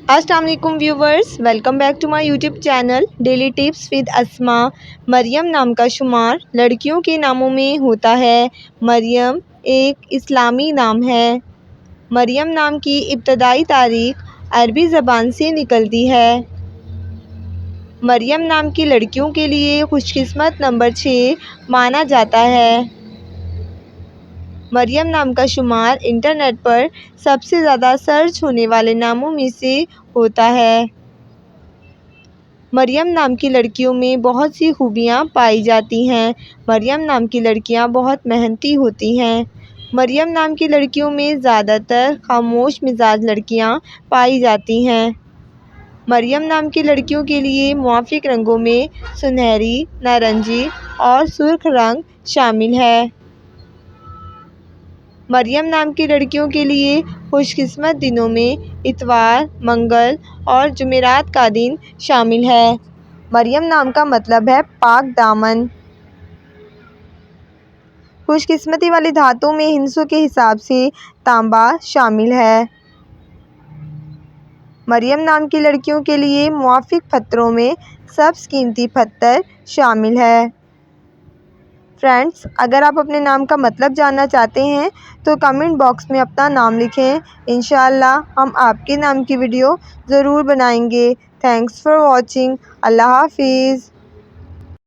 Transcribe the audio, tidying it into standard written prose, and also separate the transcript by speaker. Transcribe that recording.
Speaker 1: السلام علیکم viewers, welcome back to my YouTube channel daily tips with Asma. Maryam نام کا شمار لڑکیوں کے ناموں میں ہوتا ہے۔ مریم ایک اسلامی نام ہے۔ مریم نام کی ابتدائی تاریخ عربی زبان سے نکلتی ہے۔ مریم نام کی لڑکیوں کے لیے خوش قسمت نمبر 6 مانا جاتا ہے۔ مریم نام کا شمار انٹرنیٹ پر سب سے زیادہ سرچ ہونے والے ناموں میں سے ہوتا ہے۔ مریم نام کی لڑکیوں میں بہت سی خوبیاں پائی جاتی ہیں۔ مریم نام کی لڑکیاں بہت محنتی ہوتی ہیں۔ مریم نام کی لڑکیوں میں زیادہ تر خاموش مزاج لڑکیاں پائی جاتی ہیں۔ مریم نام کی لڑکیوں کے لیے موافق رنگوں میں سنہری، نارنجی اور سرخ رنگ شامل ہے۔ مریم نام کی لڑکیوں کے لیے خوش قسمت دنوں میں اتوار، منگل اور جمعرات کا دن شامل ہے۔ مریم نام کا مطلب ہے پاک دامن۔ خوش قسمتی والی دھاتوں میں ہندسوں کے حساب سے تانبا شامل ہے۔ مریم نام کی لڑکیوں کے لیے موافق پتھروں میں سبز قیمتی پتھر شامل ہے۔ فرینڈز، اگر آپ اپنے نام کا مطلب جاننا چاہتے ہیں تو کمنٹ باکس میں اپنا نام لکھیں۔ انشاءاللہ ہم آپ کے نام کی ویڈیو ضرور بنائیں گے۔ Thanks for watching. اللہ حافظ۔